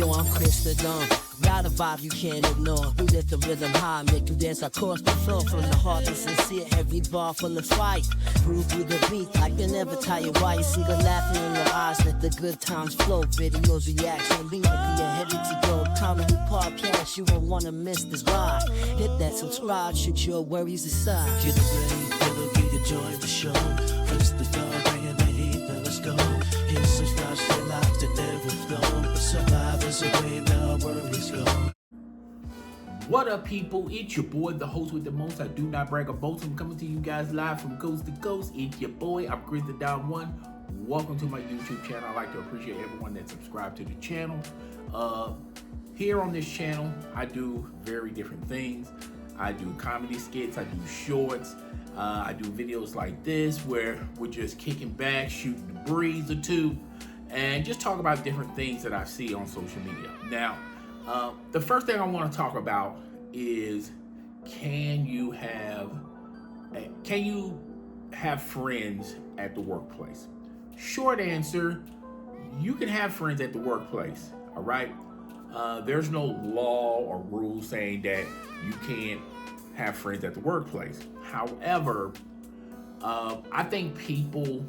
Yo, I'm Chris the Don. Got a vibe you can't ignore. We lift the rhythm high, make you dance across the floor. From the heart to sincere, every bar full of fight. Groove through the beat, I can never tell you why. You see the laughing in your eyes, let the good times flow. Videos, reaction, be ahead to go. Comedy podcast, you won't wanna miss this ride. Hit that subscribe, shoot your worries aside. Get ready, it'll be the joy of the show. First the dog, bringing the heat, now let's go. Here's some stars that lives that never flow. But survivors away, now worries go. What up, people? It's your boy, the host with the most. I do not brag or boast. I'm coming to you guys live from coast to coast. It's your boy, I'm Chris the Down One. Welcome to my YouTube channel. I'd like to appreciate everyone that subscribed to the channel. Here on this channel, I do very different things. I do comedy skits, I do shorts, I do videos like this where we're just kicking back, shooting the breeze or two, and just talk about different things that I see on social media. Now, the first thing I want to talk about is can you have friends at the workplace? Short answer, you can have friends at the workplace, all right? There's no law or rule saying that you can't have friends at the workplace. However, I think people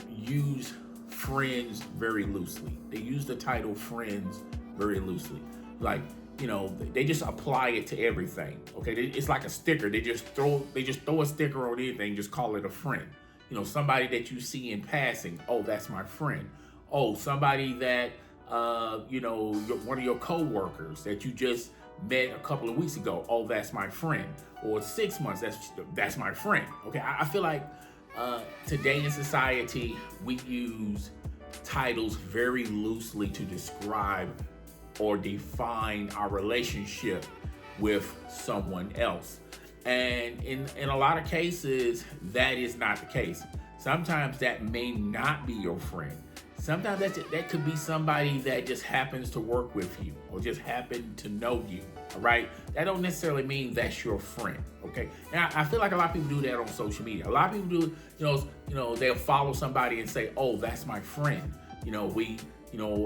use friends very loosely. They use the title friends very loosely. Like, you know, they just apply it to everything. Okay, it's like a sticker. They just throw a sticker on anything, just call it a friend. You know, somebody that you see in passing, oh, that's my friend. Oh, somebody that one of your co-workers that you just met a couple of weeks ago, oh, that's my friend. Or 6 months, that's my friend. Okay, I feel like today in society, we use titles very loosely to describe or define our relationship with someone else. And in a lot of cases, that is not the case. Sometimes that may not be your friend. Sometimes that could be somebody that just happens to work with you or just happen to know you, all right? That don't necessarily mean that's your friend, okay? And I feel like a lot of people do that on social media. A lot of people do, they'll follow somebody and say, oh, that's my friend.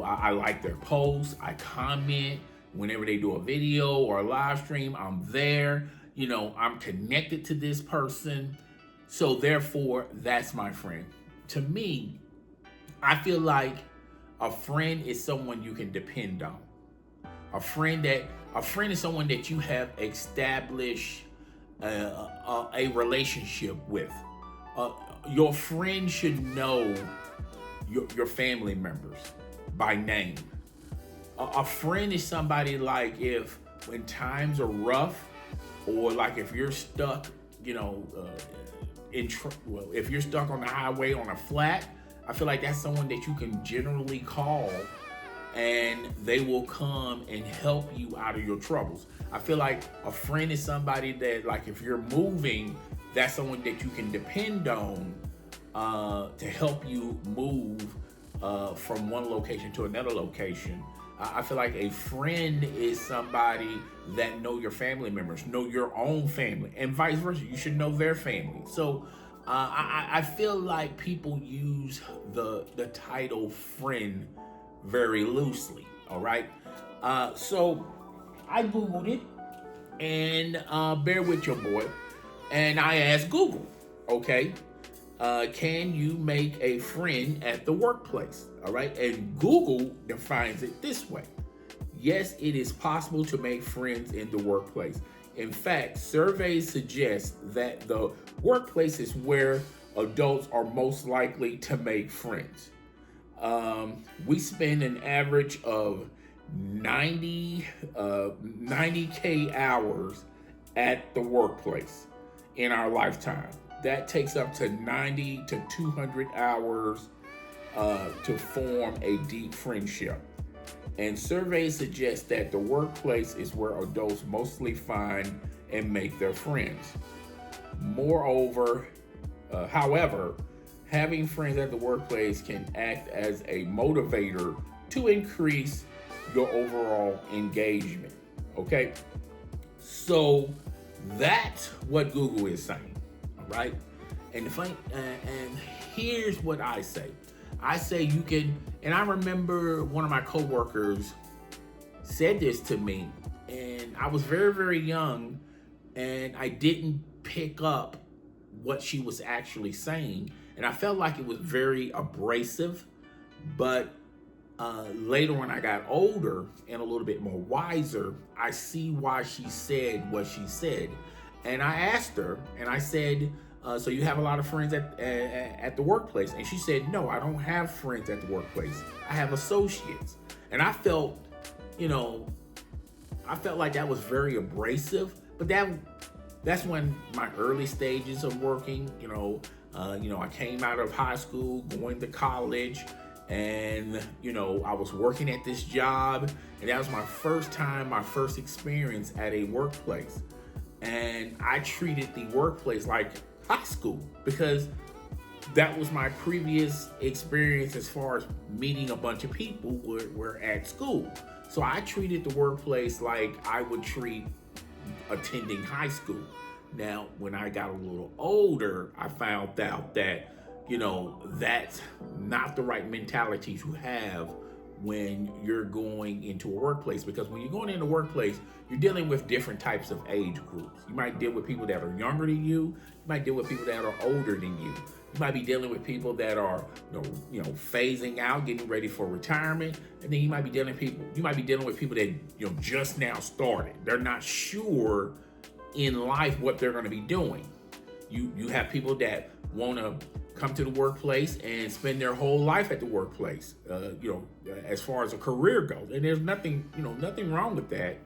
I like their posts, I comment. Whenever they do a video or a live stream, I'm there. I'm connected to this person. So therefore, that's my friend. To me, I feel like a friend is someone you can depend on. A friend is someone that you have established a relationship with. Your friend should know your family members by name. A friend is somebody like when times are rough, or like if you're stuck, if you're stuck on the highway on a flat, I feel like that's someone that you can generally call and they will come and help you out of your troubles. I feel like a friend is somebody that, like, if you're moving, that's someone that you can depend on to help you move from one location to another location. I feel like a friend is somebody that know your family members, know your own family, and vice versa. You should know their family. So I feel like people use the title friend very loosely, all right? So I Googled it, and bear with your boy, and I asked Google, okay, can you make a friend at the workplace, all right? And Google defines it this way. Yes, it is possible to make friends in the workplace. In fact, surveys suggest that the workplace is where adults are most likely to make friends. We spend an average of 90K hours at the workplace in our lifetime. That takes up to 90 to 200 hours to form a deep friendship. And surveys suggest that the workplace is where adults mostly find and make their friends. Moreover, however, having friends at the workplace can act as a motivator to increase your overall engagement. Okay? So that's what Google is saying. All right? And here's what I say. I say you can, and I remember one of my coworkers said this to me, and I was very, very young, and I didn't pick up what she was actually saying, and I felt like it was very abrasive. But later, when I got older and a little bit more wiser, I see why she said what she said. And I asked her, and I said, so you have a lot of friends at the workplace? And she said, no, I don't have friends at the workplace. I have associates. And I felt, I felt like that was very abrasive. But that's when my early stages of working, I came out of high school, going to college, and I was working at this job, and that was my first experience at a workplace. And I treated the workplace like high school because that was my previous experience as far as meeting a bunch of people were at school. So I treated the workplace like I would treat attending high school. Now, when I got a little older, I found out that, that's not the right mentality to have when you're going into a workplace, because when you're going into a workplace, you're dealing with different types of age groups. You might deal with people that are younger than you. You might deal with people that are older than you. You might be dealing with people that are, phasing out, getting ready for retirement, and then you might be dealing with people that just now started. They're not sure in life what they're going to be doing. You have people that want to come to the workplace and spend their whole life at the workplace, as far as a career goes. And there's nothing wrong with that.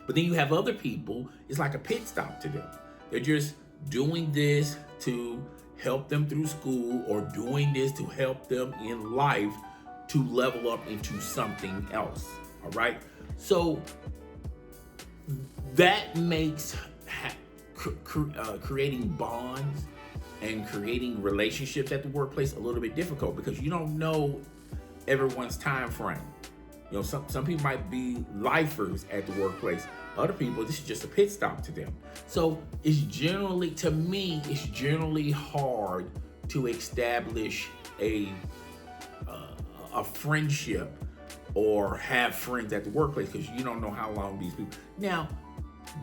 But then you have other people, it's like a pit stop to them. They're just doing this to help them through school, or doing this to help them in life to level up into something else. All right. So that makes creating bonds and creating relationships at the workplace a little bit difficult, because you don't know everyone's time frame. Some people might be lifers at the workplace. Other people, this is just a pit stop to them. So it's generally hard to establish a friendship or have friends at the workplace, because you don't know how long these people. Now,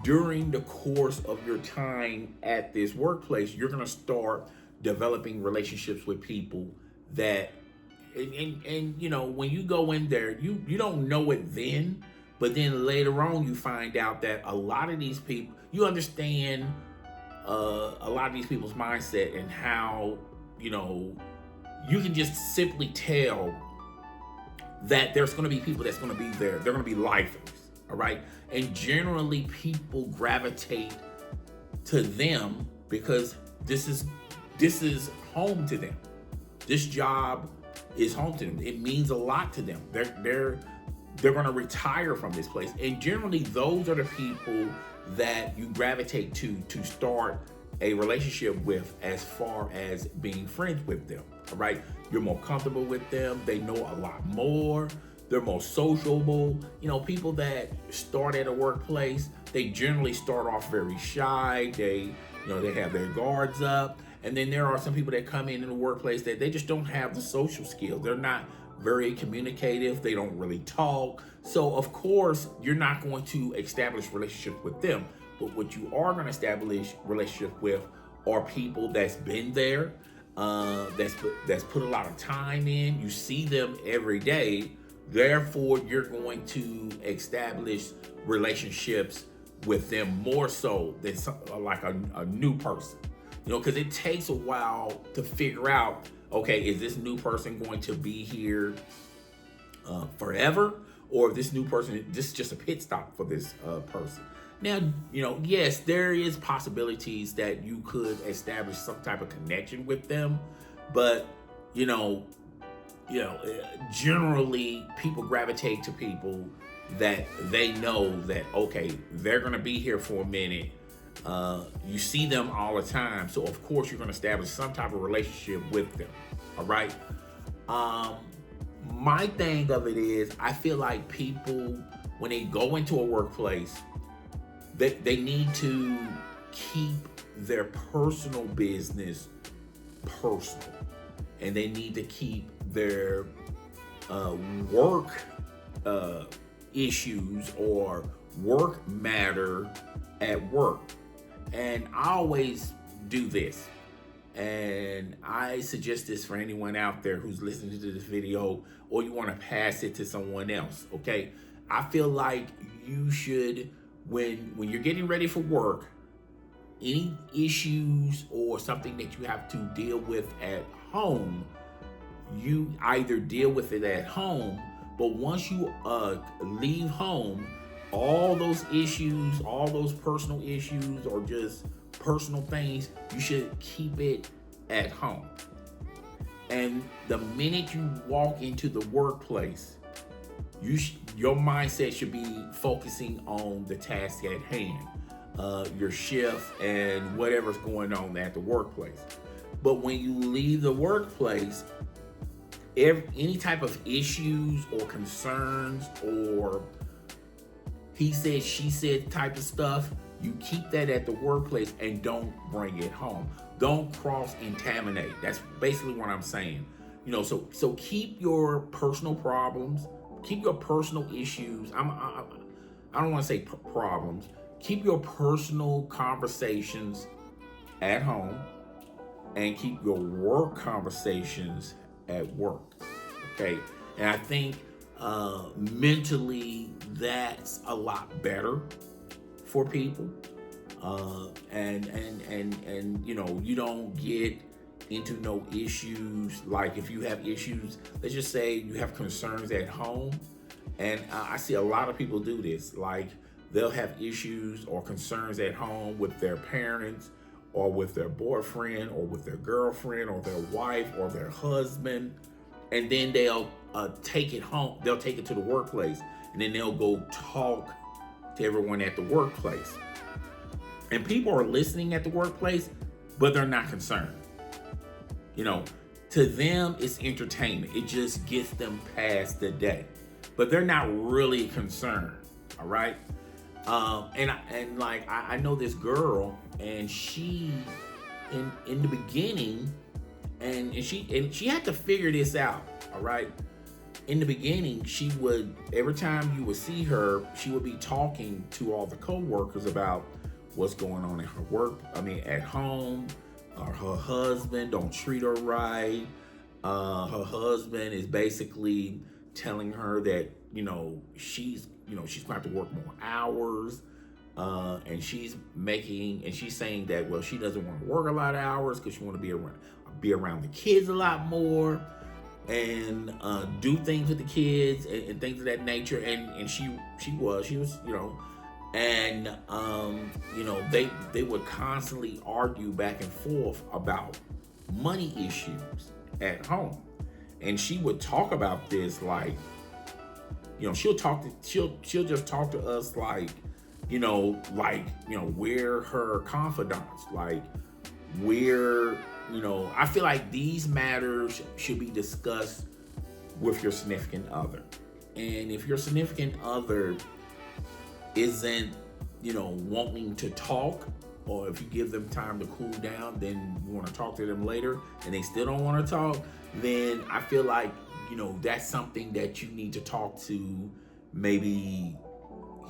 during the course of your time at this workplace, you're going to start developing relationships with people that, and when you go in there, you don't know it then, but then later on you find out that a lot of these people, you understand a lot of these people's mindset, and how, you can just simply tell that there's going to be people that's going to be there. They're going to be lifers. All right. And generally people gravitate to them because this is home to them. This job is home to them. It means a lot to them. They're going to retire from this place. And generally those are the people that you gravitate to start a relationship with, as far as being friends with them. All right. You're more comfortable with them. They know a lot more. They're more sociable. People that start at a workplace, they generally start off very shy. They have their guards up. And then there are some people that come in the workplace that they just don't have the social skills. They're not very communicative. They don't really talk. So of course, you're not going to establish relationships with them. But what you are going to establish relationships with are people that's been there, that's put a lot of time in. You see them every day. Therefore, you're going to establish relationships with them more so than like a new person. Because it takes a while to figure out, okay, is this new person going to be here forever? Or this new person, this is just a pit stop for this person. Now, yes, there is possibilities that you could establish some type of connection with them, but, generally people gravitate to people that they know that, okay, they're going to be here for a minute. You see them all the time. So of course you're going to establish some type of relationship with them. All right. My thing of it is, I feel like people, when they go into a workplace, they need to keep their personal business personal. and they need to keep their work issues or work matter at work. And I always do this, and I suggest this for anyone out there who's listening to this video, or you want to pass it to someone else. Okay, I feel like you should, when you're getting ready for work, any issues or something that you have to deal with at home, you either deal with it at home, but once you leave home, all those issues, all those personal issues or just personal things, you should keep it at home. And the minute you walk into the workplace, your mindset should be focusing on the task at hand, your shift and whatever's going on at the workplace. But when you leave the workplace, any type of issues or concerns or he said, she said type of stuff, you keep that at the workplace and don't bring it home. Don't cross-contaminate. That's basically what I'm saying. You know, so keep your personal problems, keep your personal issues. I don't want to say problems. Keep your personal conversations at home and keep your work conversations at work. Okay, and I think mentally that's a lot better for people, and you know, you don't get into no issues. Like if you have issues, let's just say you have concerns at home, and I see a lot of people do this, like they'll have issues or concerns at home with their parents or with their boyfriend or with their girlfriend or their wife or their husband, and then they'll take it home, they'll take it to the workplace, and then they'll go talk to everyone at the workplace. And people are listening at the workplace, but they're not concerned. You know, to them, it's entertainment. It just gets them past the day, but they're not really concerned. All right. I know this girl, and she, in the beginning, and she had to figure this out. All right. In the beginning, she would, every time you would see her, she would be talking to all the co-workers about what's going on at home. Her husband don't treat her right. Her husband is basically telling her that, she's going to have to work more hours. And she's saying that, well, she doesn't want to work a lot of hours because she want to be around the kids a lot more and do things with the kids and things of that nature. And she was, and they would constantly argue back and forth about money issues at home. And she would talk about this like, she'll just talk to us like, we're her confidants, like I feel like these matters should be discussed with your significant other. And if your significant other isn't, wanting to talk, or if you give them time to cool down, then you want to talk to them later and they still don't want to talk, then I feel like, that's something that you need to talk to maybe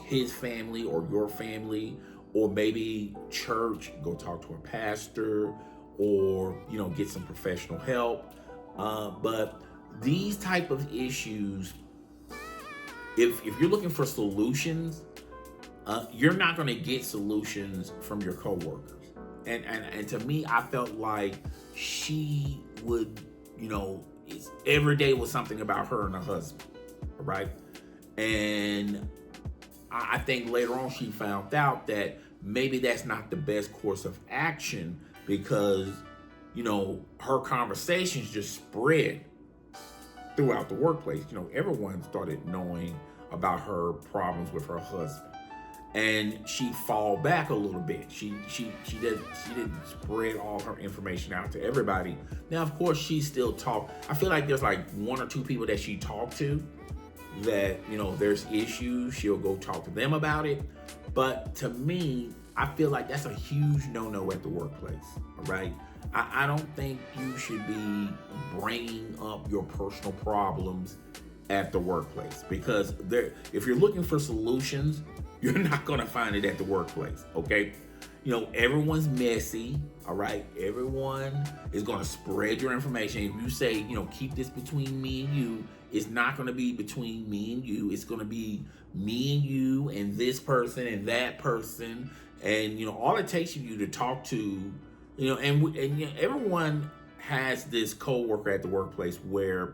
his family or your family, or maybe church, go talk to a pastor, or, get some professional help. But these type of issues, if you're looking for solutions, you're not going to get solutions from your coworkers. And to me, I felt like she would, every day was something about her and her husband, right? And I think later on she found out that maybe that's not the best course of action, because, her conversations just spread throughout the workplace. Everyone started knowing about her problems with her husband. And she'd fall back a little bit. She didn't spread all her information out to everybody. Now, of course, she still talked. I feel like there's like one or two people that she talked to that, there's issues. She'll go talk to them about it. But to me, I feel like that's a huge no-no at the workplace, all right? I don't think you should be bringing up your personal problems at the workplace, because if you're looking for solutions, you're not going to find it at the workplace. Okay, everyone's messy. All right, everyone is going to spread your information. If you say, keep this between me and you, it's not going to be between me and you. It's going to be me and you and this person and that person, and all it takes for you to talk to, everyone has this coworker at the workplace where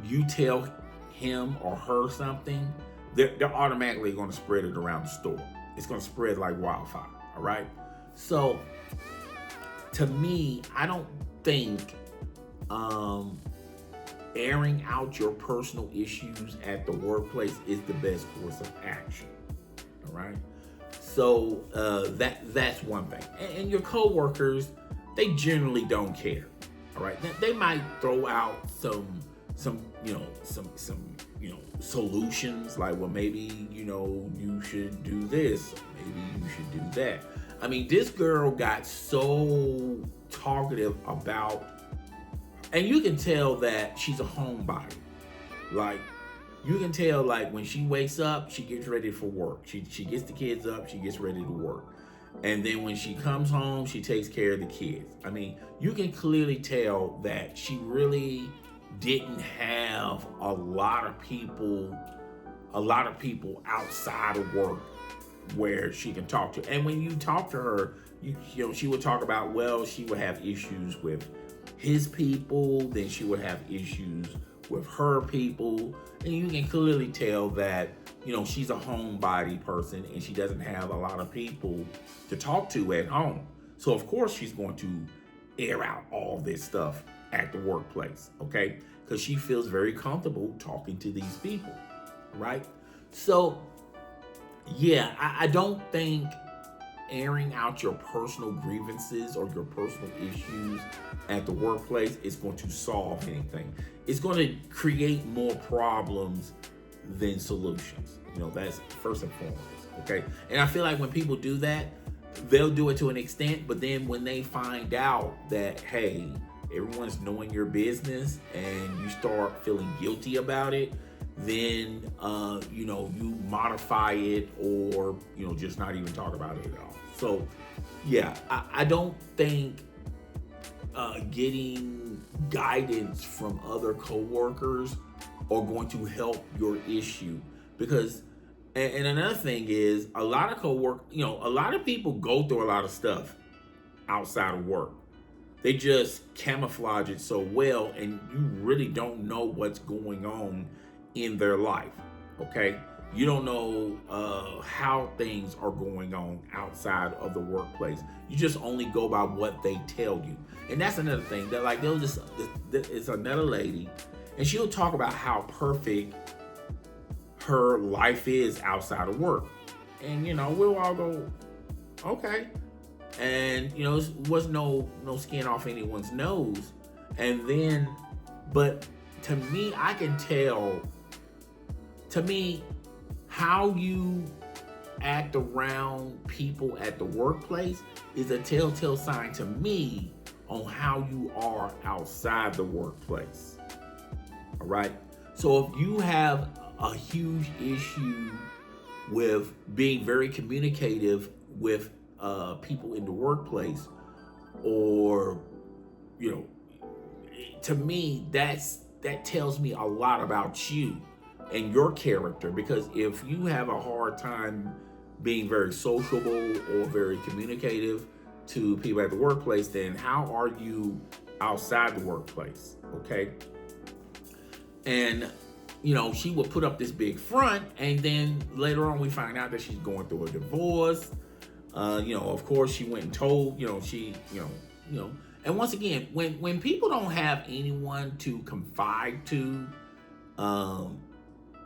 you tell him or her something, they're automatically going to spread it around the store. It's going to spread like wildfire. All right. So to me, I don't think airing out your personal issues at the workplace is the best course of action. All right. So that's one thing. And your coworkers, they generally don't care. All right. They might throw out some solutions, like, well, maybe you should do this, maybe you should do that. I mean, this girl got so talkative about, and you can tell that she's a homebody. Like, you can tell, like, when she wakes up, she gets ready for work. She gets the kids up, she gets ready to work. And then when she comes home, she takes care of the kids. I mean, you can clearly tell that she really didn't have a lot of people outside of work where she can talk to. And when you talk to her, she would talk about, well, she would have issues with his people, then she would have issues with her people. And you can clearly tell that, she's a homebody person and she doesn't have a lot of people to talk to at home. So of course she's going to air out all this stuff at the workplace, okay? Because she feels very comfortable talking to these people, right? So, yeah, I don't think airing out your personal grievances or your personal issues at the workplace is going to solve anything. It's going to create more problems than solutions. That's first and foremost, okay? And I feel like when people do that, they'll do it to an extent, but then when they find out that, hey, everyone's knowing your business and you start feeling guilty about it, then you modify it, or just not even talk about it at all. So yeah, I don't think getting guidance from other coworkers are going to help your issue, because and another thing is, a lot of a lot of people go through a lot of stuff outside of work. They just camouflage it so well, and you really don't know what's going on in their life, okay? You don't know how things are going on outside of the workplace. You just only go by what they tell you. And that's another thing. That, like, it's another lady, and she'll talk about how perfect her life is outside of work. And, we'll all go, okay. And, it was no skin off anyone's nose. And then, but to me, I can tell, how you act around people at the workplace is a telltale sign to me on how you are outside the workplace. All right. So if you have a huge issue with being very communicative with people in the workplace, or to me, that tells me a lot about you and your character. Because if you have a hard time being very sociable or very communicative to people at the workplace, then how are you outside the workplace? Okay. And she would put up this big front, and then later on we find out that she's going through a divorce. Of course she went and told, and once again, when people don't have anyone to confide to,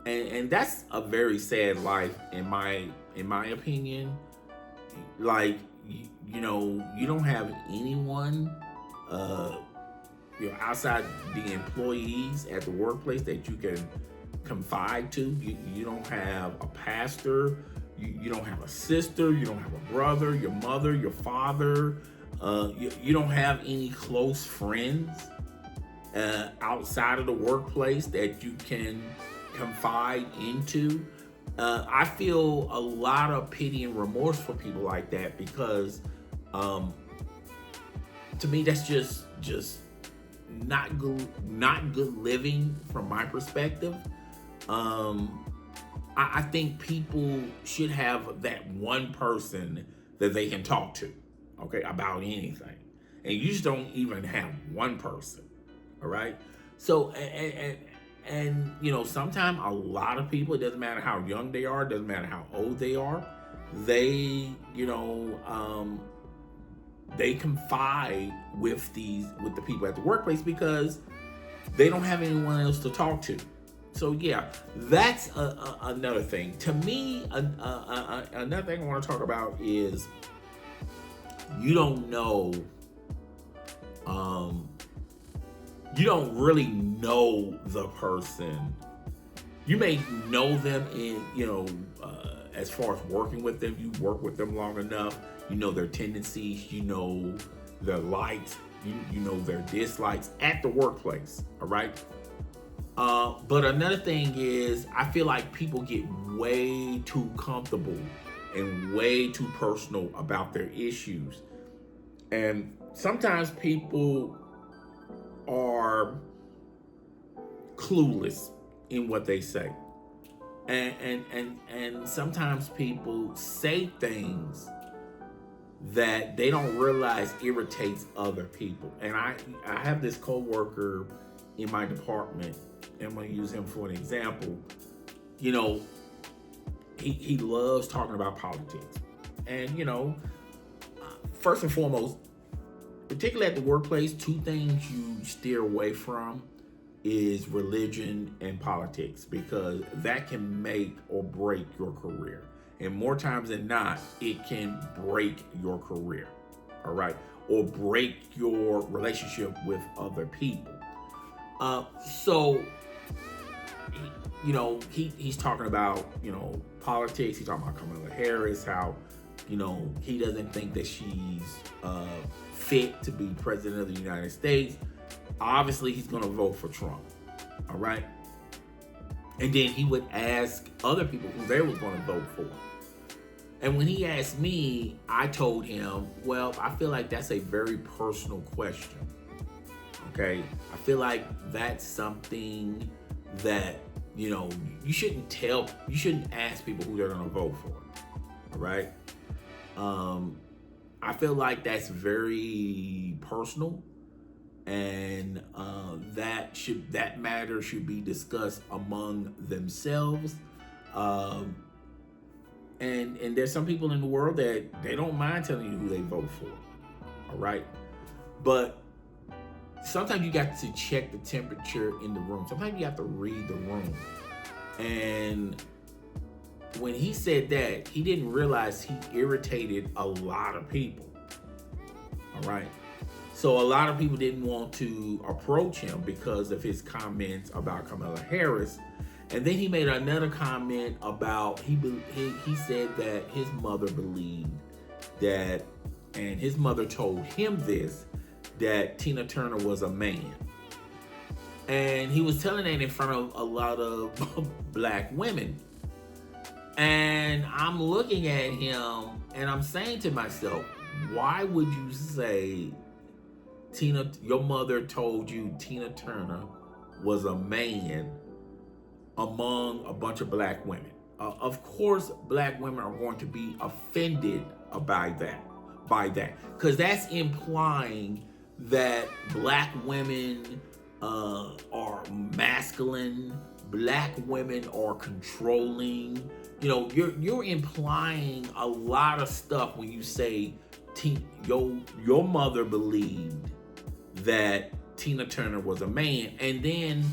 and that's a very sad life in my opinion. Like, you don't have anyone, outside the employees at the workplace that you can confide to. You don't have a pastor. You don't have a sister. You don't have a brother, your mother, your father. You don't have any close friends outside of the workplace that you can confide into. I feel a lot of pity and remorse for people like that because, to me, that's just not good living from my perspective. I think people should have that one person that they can talk to, okay, about anything. And you just don't even have one person, all right? So, and you know, sometimes a lot of people, it doesn't matter how young they are, it doesn't matter how old they are, they, you know, they confide with the people at the workplace because they don't have anyone else to talk to. So yeah, that's another thing. To me, another thing I want to talk about is you don't know, you don't really know the person. You may know them in, you know, as far as working with them, you work with them long enough, you know their tendencies, you know their likes, you know their dislikes at the workplace, all right? But another thing is, I feel like people get way too comfortable and way too personal about their issues. And sometimes people are clueless in what they say. And sometimes people say things that they don't realize irritates other people. And I have this coworker in my department, and I'm going to use him for an example. You know, he loves talking about politics. And, you know, first and foremost, particularly at the workplace, two things you steer away from is religion and politics, because that can make or break your career. And more times than not, it can break your career, all right? Or break your relationship with other people. So, you know, he's talking about, you know, politics. He's talking about Kamala Harris, how, you know, he doesn't think that she's fit to be president of the United States. Obviously, he's going to vote for Trump, all right? And then he would ask other people who they was going to vote for. And when he asked me, I told him, well, I feel like that's a very personal question, okay? I feel like that's something that, you know, you shouldn't ask people who they're going to vote for, all right? I feel like that's very personal, and that matter should be discussed among themselves. And there's some people in the world that they don't mind telling you who they vote for, all right? But sometimes you got to check the temperature in the room. Sometimes you have to read the room. And when he said that, he didn't realize he irritated a lot of people, all right? So a lot of people didn't want to approach him because of his comments about Kamala Harris. And then he made another comment about, he said that his mother believed that, and his mother told him this, that Tina Turner was a man. And he was telling that in front of a lot of black women. And I'm looking at him and I'm saying to myself, why would you say your mother told you Tina Turner was a man among a bunch of black women? Of course, black women are going to be offended by that, because that's implying that black women are masculine, black women are controlling. You know, you're implying a lot of stuff when you say your mother believed that Tina Turner was a man, and then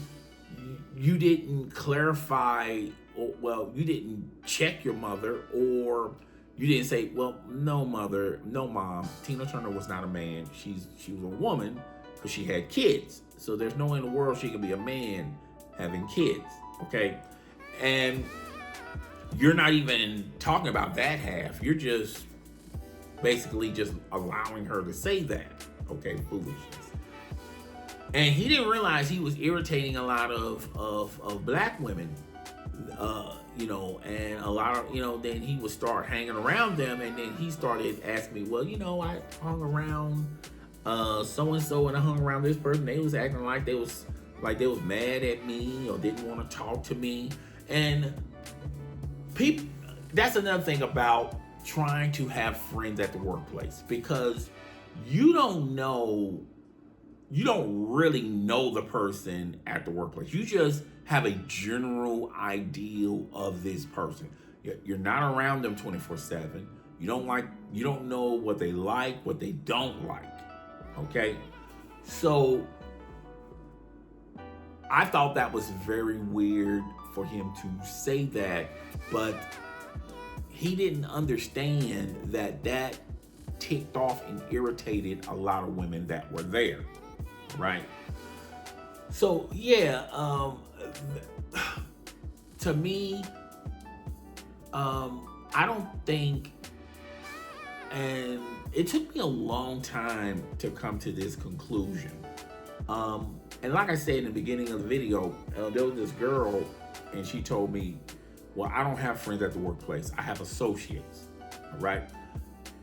you didn't clarify, well, you didn't check your mother, or you didn't say, well, no, mom, Tina Turner was not a man. She was a woman because she had kids. So there's no way in the world she could be a man having kids, okay? And you're not even talking about that half. You're just basically just allowing her to say that. Okay, foolishness. And he didn't realize he was irritating a lot of black women, you know, and a lot of, you know, then he would start hanging around them, and then he started asking me, well, you know, I hung around so-and-so, and I hung around this person. They was acting like they was mad at me or didn't want to talk to me. And people, that's another thing about trying to have friends at the workplace, because you don't really know the person at the workplace. You just have a general ideal of this person. You're not around them 24/7. You don't know what they like, what they don't like. Okay? So I thought that was very weird for him to say that, but he didn't understand that ticked off and irritated a lot of women that were there, right? So yeah, to me, I don't think, and it took me a long time to come to this conclusion. And like I said in the beginning of the video, there was this girl, and she told me, well, I don't have friends at the workplace. I have associates, right?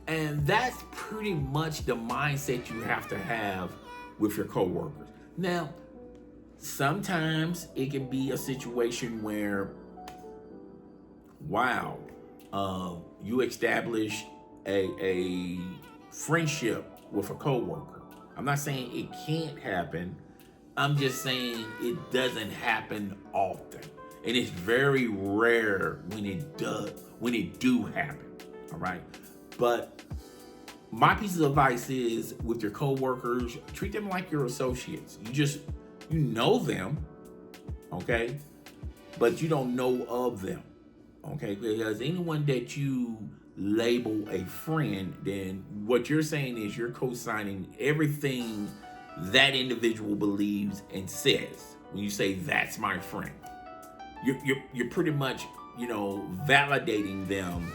And that's pretty much the mindset you have to have with your coworkers. Now, sometimes it can be a situation where, wow, you establish a friendship with a coworker. I'm not saying it can't happen. I'm just saying it doesn't happen often. And it's very rare when it do happen. All right. But my piece of advice is, with your coworkers, treat them like your associates. You know them, okay? But you don't know of them, okay? Because anyone that you label a friend, then what you're saying is you're co-signing everything that individual believes and says. When you say, that's my friend, you're pretty much, you know, validating them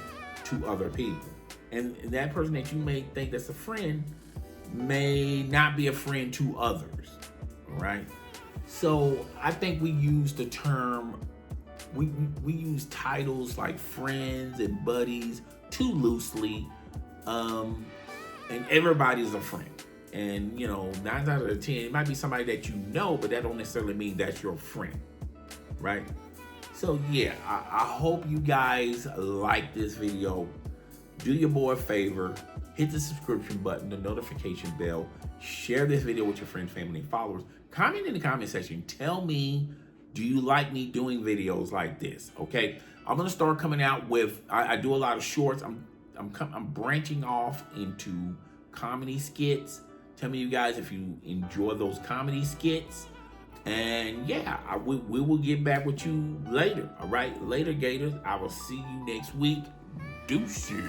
to other people. And that person that you may think that's a friend may not be a friend to others, right? So I think we use the term, we use titles like friends and buddies too loosely, and everybody's a friend. And, you know, 9 out of 10, it might be somebody that you know, but that don't necessarily mean that's your friend, right? So yeah, I hope you guys like this video. Do your boy a favor, hit the subscription button, the notification bell, share this video with your friends, family, and followers. Comment in the comment section. Tell me, do you like me doing videos like this? Okay, I'm gonna start coming out with. I do a lot of shorts. I'm branching off into comedy skits. Tell me, you guys, if you enjoy those comedy skits. And yeah, we will get back with you later. All right, later, Gators. I will see you next week. Deuces.